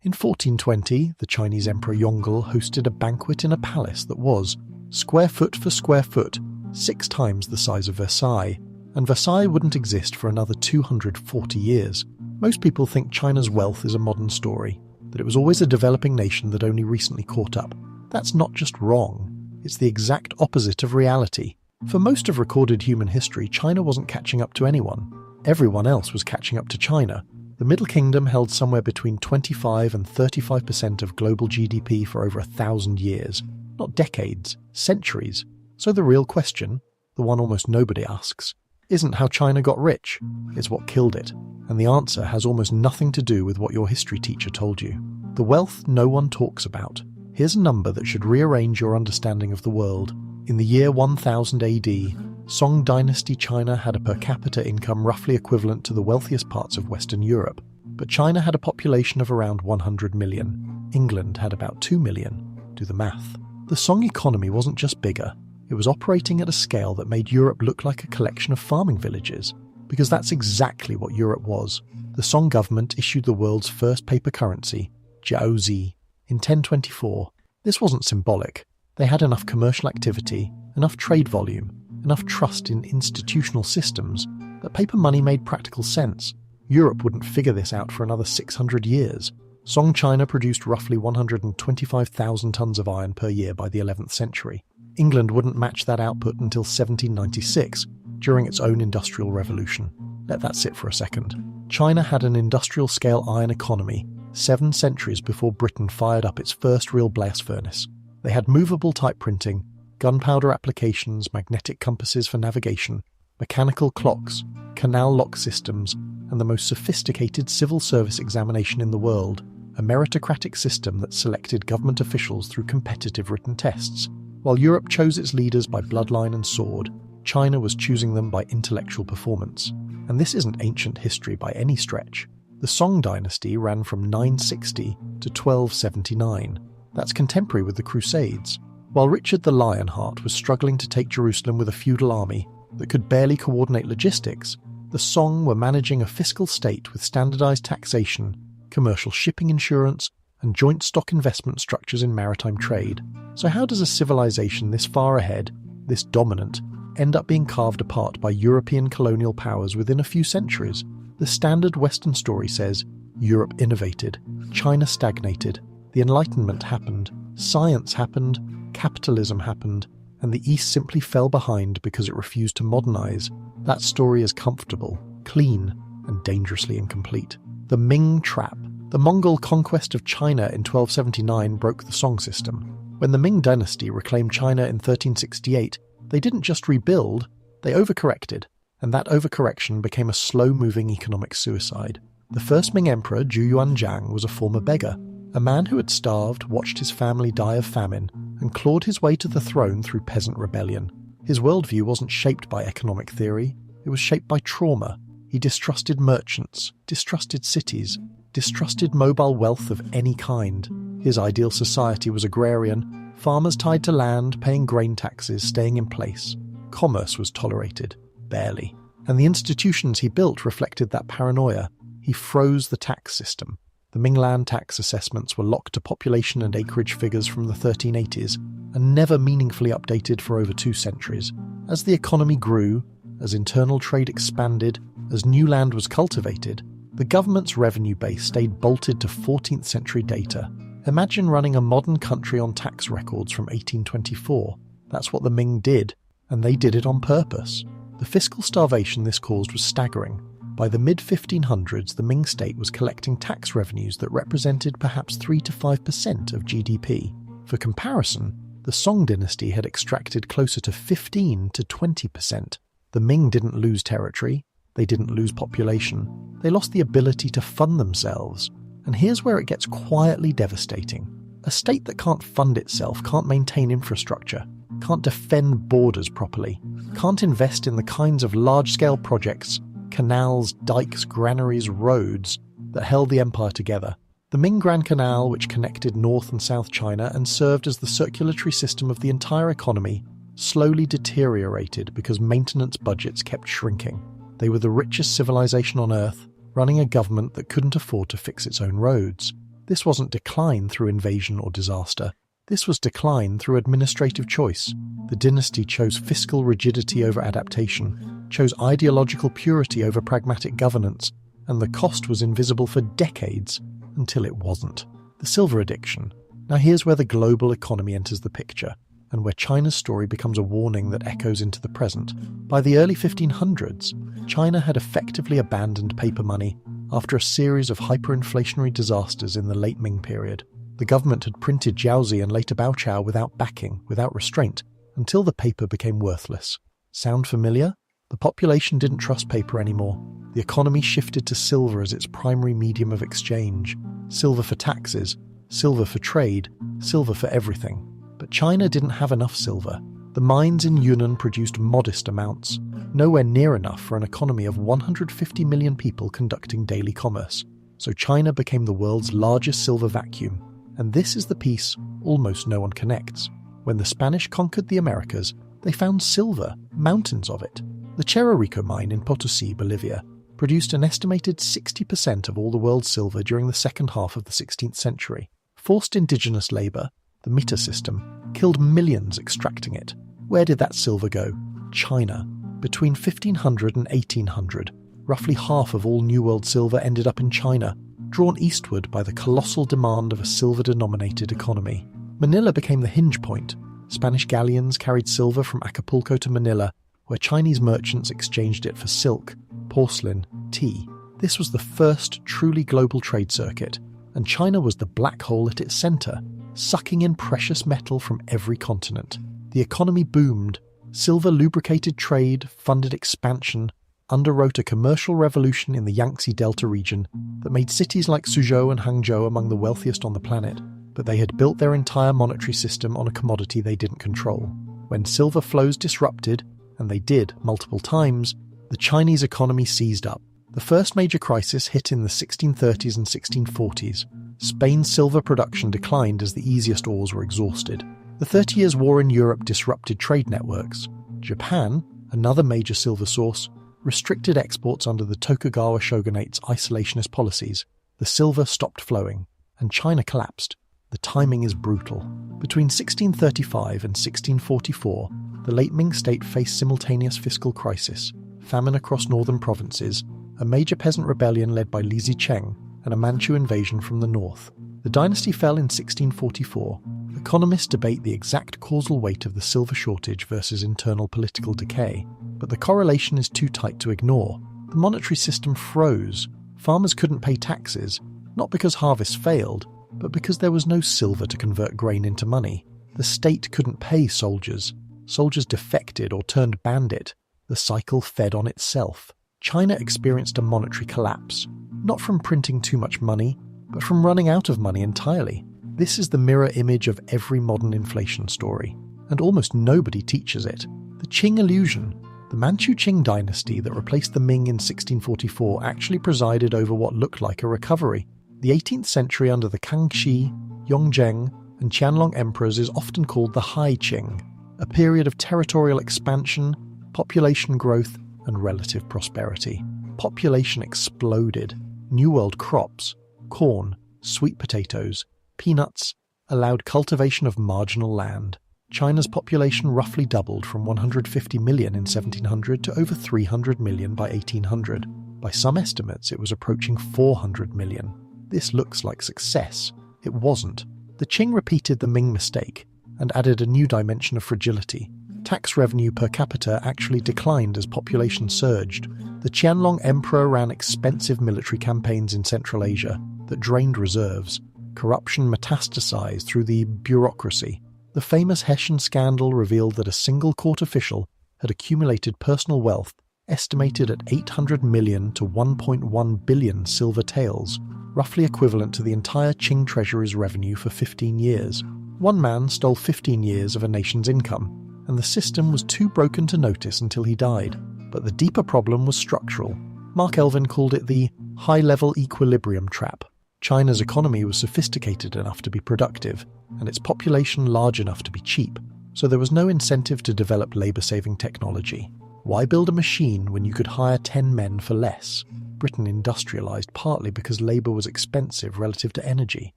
In 1420, the Chinese Emperor Yongle hosted a banquet in a palace that was, square foot for square foot, 6 times the size of Versailles, and Versailles wouldn't exist for another 240 years. Most people think China's wealth is a modern story, that it was always a developing nation that only recently caught up. That's not just wrong, it's the exact opposite of reality. For most of recorded human history, China wasn't catching up to anyone. Everyone else was catching up to China. The Middle Kingdom held somewhere between 25 and 35% of global GDP for over 1,000 years. Not decades, centuries. So the real question, the one almost nobody asks, isn't how China got rich, it's what killed it. And the answer has almost nothing to do with what your history teacher told you. The wealth no one talks about. Here's a number that should rearrange your understanding of the world. In the year 1000 AD, Song Dynasty China had a per capita income roughly equivalent to the wealthiest parts of Western Europe. But China had a population of around 100 million. England had about 2 million. Do the math. The Song economy wasn't just bigger. It was operating at a scale that made Europe look like a collection of farming villages. Because that's exactly what Europe was. The Song government issued the world's first paper currency, jiaozi, in 1024. This wasn't symbolic. They had enough commercial activity, enough trade volume, enough trust in institutional systems, that paper money made practical sense. Europe wouldn't figure this out for another 600 years. Song China produced roughly 125,000 tons of iron per year by the 11th century. England wouldn't match that output until 1796, during its own industrial revolution. Let that sit for a second. China had an industrial-scale iron economy 7 centuries before Britain fired up its first real blast furnace. They had movable type printing, gunpowder applications, magnetic compasses for navigation, mechanical clocks, canal lock systems, and the most sophisticated civil service examination in the world, a meritocratic system that selected government officials through competitive written tests. While Europe chose its leaders by bloodline and sword, China was choosing them by intellectual performance. And this isn't ancient history by any stretch. The Song dynasty ran from 960 to 1279. That's contemporary with the Crusades. While Richard the Lionheart was struggling to take Jerusalem with a feudal army that could barely coordinate logistics, the Song were managing a fiscal state with standardized taxation, commercial shipping insurance, and joint stock investment structures in maritime trade. So how does a civilization this far ahead, this dominant, end up being carved apart by European colonial powers within a few centuries? The standard Western story says, Europe innovated, China stagnated, the Enlightenment happened, science happened, capitalism happened, and the East simply fell behind because it refused to modernize. That story is comfortable, clean, and dangerously incomplete. The Ming trap. The Mongol conquest of China in 1279 broke the Song system. When the Ming Dynasty reclaimed China in 1368, they didn't just rebuild, they overcorrected, and that overcorrection became a slow-moving economic suicide. The first Ming emperor, Zhu Yuanzhang, was a former beggar, a man who had starved, watched his family die of famine, and clawed his way to the throne through peasant rebellion. His worldview wasn't shaped by economic theory, it was shaped by trauma. He distrusted merchants, distrusted cities, distrusted mobile wealth of any kind. His ideal society was agrarian, farmers tied to land, paying grain taxes, staying in place. Commerce was tolerated, barely. And the institutions he built reflected that paranoia. He froze the tax system. The Ming land tax assessments were locked to population and acreage figures from the 1380s, and never meaningfully updated for over 2 centuries. As the economy grew, as internal trade expanded, as new land was cultivated, the government's revenue base stayed bolted to 14th century data. Imagine running a modern country on tax records from 1824. That's what the Ming did, and they did it on purpose. The fiscal starvation this caused was staggering. By the mid-1500s, the Ming state was collecting tax revenues that represented perhaps 3 to 5% of GDP. For comparison, the Song dynasty had extracted closer to 15 to 20%. The Ming didn't lose territory, they didn't lose population, they lost the ability to fund themselves. And here's where it gets quietly devastating. A state that can't fund itself, can't maintain infrastructure, can't defend borders properly, can't invest in the kinds of large-scale projects, canals, dikes, granaries, roads that held the empire together. The Ming Grand Canal, which connected North and South China and served as the circulatory system of the entire economy, slowly deteriorated because maintenance budgets kept shrinking. They were the richest civilization on Earth, running a government that couldn't afford to fix its own roads. This wasn't decline through invasion or disaster. This was decline through administrative choice. The dynasty chose fiscal rigidity over adaptation, chose ideological purity over pragmatic governance, and the cost was invisible for decades until it wasn't. The silver addiction. Now here's where the global economy enters the picture, and where China's story becomes a warning that echoes into the present. By the early 1500s, China had effectively abandoned paper money after a series of hyperinflationary disasters in the late Ming period. The government had printed jiaozi and later baochao without backing, without restraint, until the paper became worthless. Sound familiar? The population didn't trust paper anymore. The economy shifted to silver as its primary medium of exchange. Silver for taxes, silver for trade, silver for everything. But China didn't have enough silver. The mines in Yunnan produced modest amounts, nowhere near enough for an economy of 150 million people conducting daily commerce. So China became the world's largest silver vacuum. And this is the piece almost no one connects. When the Spanish conquered the Americas, they found silver, mountains of it. The Cherarico mine in Potosí, Bolivia, produced an estimated 60% of all the world's silver during the second half of the 16th century. Forced indigenous labour, the meter system, killed millions extracting it. Where did that silver go? China. Between 1500 and 1800, roughly half of all New World silver ended up in China, drawn eastward by the colossal demand of a silver-denominated economy. Manila became the hinge point. Spanish galleons carried silver from Acapulco to Manila, where Chinese merchants exchanged it for silk, porcelain, tea. This was the first truly global trade circuit, and China was the black hole at its centre, sucking in precious metal from every continent. The economy boomed. Silver lubricated trade, funded expansion, underwrote a commercial revolution in the Yangtze Delta region that made cities like Suzhou and Hangzhou among the wealthiest on the planet, but they had built their entire monetary system on a commodity they didn't control. When silver flows disrupted, and they did multiple times, the Chinese economy seized up. The first major crisis hit in the 1630s and 1640s. Spain's silver production declined as the easiest ores were exhausted. The 30 Years' War in Europe disrupted trade networks. Japan, another major silver source, restricted exports under the Tokugawa shogunate's isolationist policies. The silver stopped flowing, and China collapsed. The timing is brutal. Between 1635 and 1644, the late Ming state faced simultaneous fiscal crisis, famine across northern provinces, a major peasant rebellion led by Li Zicheng, and a Manchu invasion from the north. The dynasty fell in 1644. Economists debate the exact causal weight of the silver shortage versus internal political decay, but the correlation is too tight to ignore. The monetary system froze. Farmers couldn't pay taxes, not because harvests failed, but because there was no silver to convert grain into money. The state couldn't pay soldiers. Soldiers defected or turned bandit. The cycle fed on itself. China experienced a monetary collapse, not from printing too much money, but from running out of money entirely. This is the mirror image of every modern inflation story, and almost nobody teaches it. The Qing illusion. The Manchu Qing dynasty that replaced the Ming in 1644 actually presided over what looked like a recovery. The 18th century under the Kangxi, Yongzheng, and Qianlong emperors is often called the High Qing, a period of territorial expansion, population growth, and relative prosperity. Population exploded. New World crops, corn, sweet potatoes, peanuts, allowed cultivation of marginal land. China's population roughly doubled from 150 million in 1700 to over 300 million by 1800. By some estimates, it was approaching 400 million. This looks like success. It wasn't. The Qing repeated the Ming mistake and added a new dimension of fragility. Tax revenue per capita actually declined as population surged. The Qianlong emperor ran expensive military campaigns in Central Asia that drained reserves. Corruption metastasized through the bureaucracy. The famous Hessian scandal revealed that a single court official had accumulated personal wealth estimated at 800 million to 1.1 billion silver taels, roughly equivalent to the entire Qing treasury's revenue for 15 years. One man stole 15 years of a nation's income, and the system was too broken to notice until he died. But the deeper problem was structural. Mark Elvin called it the high-level equilibrium trap. China's economy was sophisticated enough to be productive, and its population large enough to be cheap, so there was no incentive to develop labour-saving technology. Why build a machine when you could hire 10 men for less? Britain industrialised partly because labour was expensive relative to energy.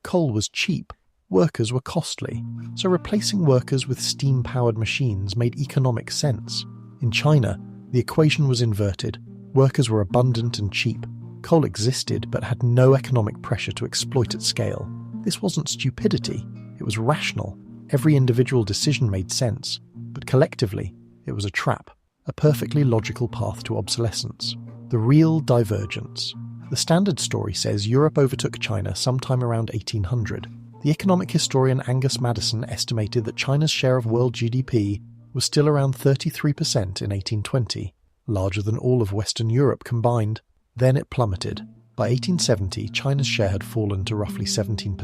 Coal was cheap, workers were costly, so replacing workers with steam-powered machines made economic sense. In China, the equation was inverted. Workers were abundant and cheap. Coal existed but had no economic pressure to exploit at scale. This wasn't stupidity, it was rational. Every individual decision made sense, but collectively, it was a trap, a perfectly logical path to obsolescence. The real divergence. The standard story says Europe overtook China sometime around 1800. The economic historian Angus Maddison estimated that China's share of world GDP was still around 33% in 1820, larger than all of Western Europe combined. Then it plummeted. By 1870, China's share had fallen to roughly 17%.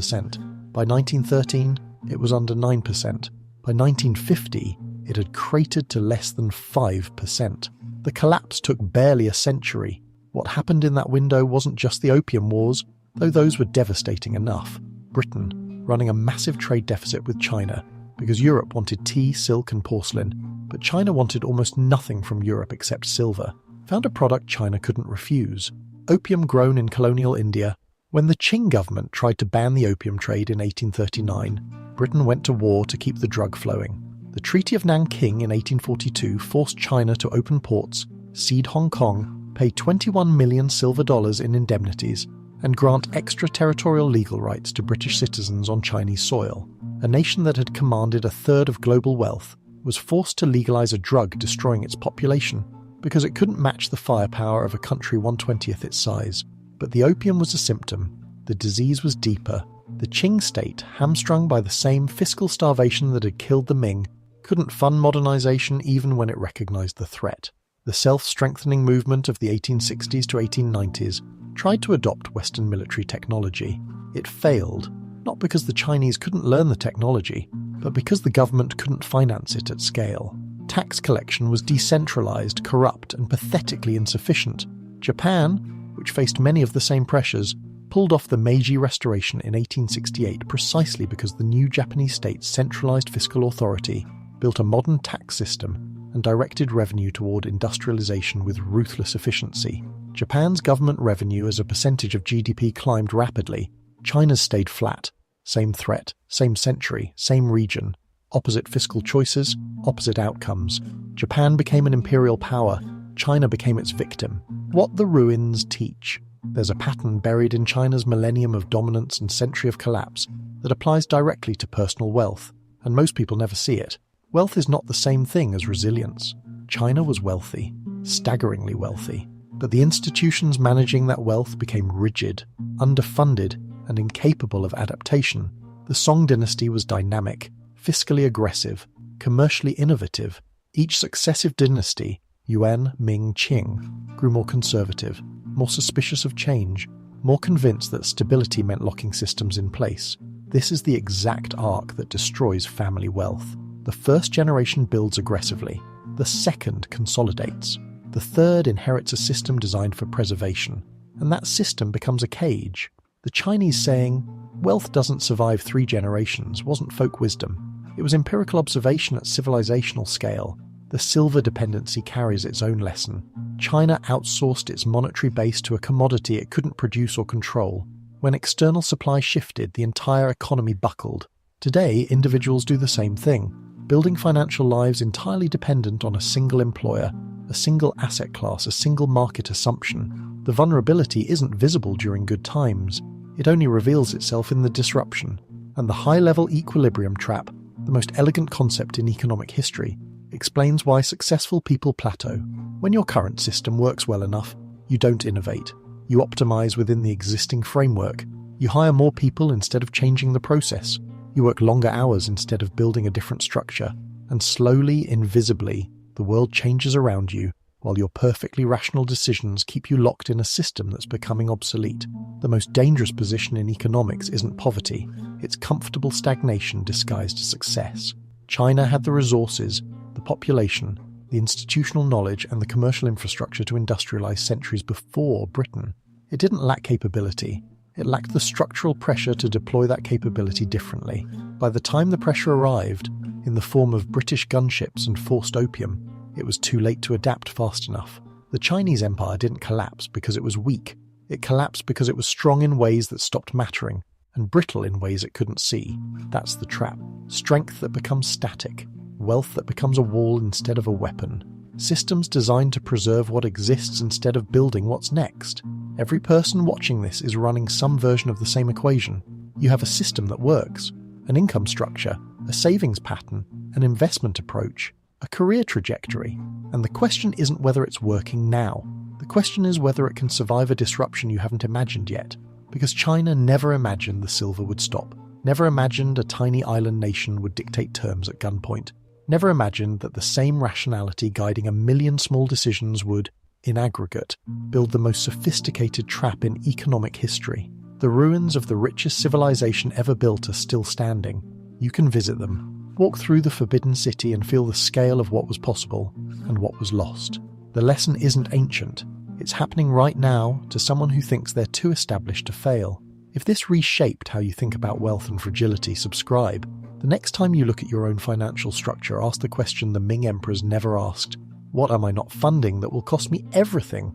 By 1913, it was under 9%. By 1950, it had cratered to less than 5%. The collapse took barely a century. What happened in that window wasn't just the Opium Wars, though those were devastating enough. Britain, running a massive trade deficit with China, because Europe wanted tea, silk and porcelain, but China wanted almost nothing from Europe except silver, found a product China couldn't refuse: opium grown in colonial India. When the Qing government tried to ban the opium trade in 1839, Britain went to war to keep the drug flowing. The Treaty of Nanking in 1842 forced China to open ports, cede Hong Kong, pay $21 million silver in indemnities, and grant extraterritorial legal rights to British citizens on Chinese soil. A nation that had commanded a third of global wealth was forced to legalize a drug destroying its population, because it couldn't match the firepower of a country 1/20th its size. But the opium was a symptom. The disease was deeper. The Qing state, hamstrung by the same fiscal starvation that had killed the Ming, couldn't fund modernization even when it recognized the threat. The self-strengthening movement of the 1860s to 1890s tried to adopt Western military technology. It failed, not because the Chinese couldn't learn the technology, but because the government couldn't finance it at scale. Tax collection was decentralized, corrupt, and pathetically insufficient. Japan, which faced many of the same pressures, pulled off the Meiji Restoration in 1868 precisely because the new Japanese state's centralized fiscal authority built a modern tax system and directed revenue toward industrialization with ruthless efficiency. Japan's government revenue as a percentage of GDP climbed rapidly. China's stayed flat. Same threat, same century, same region. Opposite fiscal choices, opposite outcomes. Japan became an imperial power. China became its victim. What the ruins teach. There's a pattern buried in China's millennium of dominance and century of collapse that applies directly to personal wealth, and most people never see it. Wealth is not the same thing as resilience. China was wealthy, staggeringly wealthy, but the institutions managing that wealth became rigid, underfunded, and incapable of adaptation. The Song dynasty was dynamic, fiscally aggressive, commercially innovative. Each successive dynasty, Yuan, Ming, Qing, grew more conservative, more suspicious of change, more convinced that stability meant locking systems in place. This is the exact arc that destroys family wealth. The first generation builds aggressively. The second consolidates. The third inherits a system designed for preservation, and that system becomes a cage. The Chinese saying, "Wealth doesn't survive 3 generations," wasn't folk wisdom. It was empirical observation at civilizational scale. The silver dependency carries its own lesson. China outsourced its monetary base to a commodity it couldn't produce or control. When external supply shifted, the entire economy buckled. Today, individuals do the same thing, building financial lives entirely dependent on a single employer, a single asset class, a single market assumption. The vulnerability isn't visible during good times. It only reveals itself in the disruption. And the high-level equilibrium trap, the most elegant concept in economic history, explains why successful people plateau. When your current system works well enough, you don't innovate. You optimize within the existing framework. You hire more people instead of changing the process. You work longer hours instead of building a different structure. And slowly, invisibly, the world changes around you, while your perfectly rational decisions keep you locked in a system that's becoming obsolete. The most dangerous position in economics isn't poverty, it's comfortable stagnation disguised as success. China had the resources, the population, the institutional knowledge and the commercial infrastructure to industrialize centuries before Britain. It didn't lack capability. It lacked the structural pressure to deploy that capability differently. By the time the pressure arrived, in the form of British gunships and forced opium, It was too late to adapt fast enough. The Chinese empire didn't collapse because it was weak. It collapsed because it was strong in ways that stopped mattering, and brittle in ways it couldn't see. That's the trap. Strength that becomes static. Wealth that becomes a wall instead of a weapon. Systems designed to preserve what exists instead of building what's next. Every person watching this is running some version of the same equation. You have a system that works, an income structure, a savings pattern, an investment approach, a career trajectory. And the question isn't whether it's working now. The question is whether it can survive a disruption you haven't imagined yet. Because China never imagined the silver would stop. Never imagined a tiny island nation would dictate terms at gunpoint. Never imagined that the same rationality guiding a million small decisions would, in aggregate, build the most sophisticated trap in economic history. The ruins of the richest civilization ever built are still standing. You can visit them, walk through the Forbidden City and feel the scale of what was possible and what was lost. The lesson isn't ancient. It's happening right now to someone who thinks they're too established to fail. If this reshaped how you think about wealth and fragility, subscribe. The next time you look at your own financial structure, ask the question the Ming emperors never asked. What am I not funding that will cost me everything?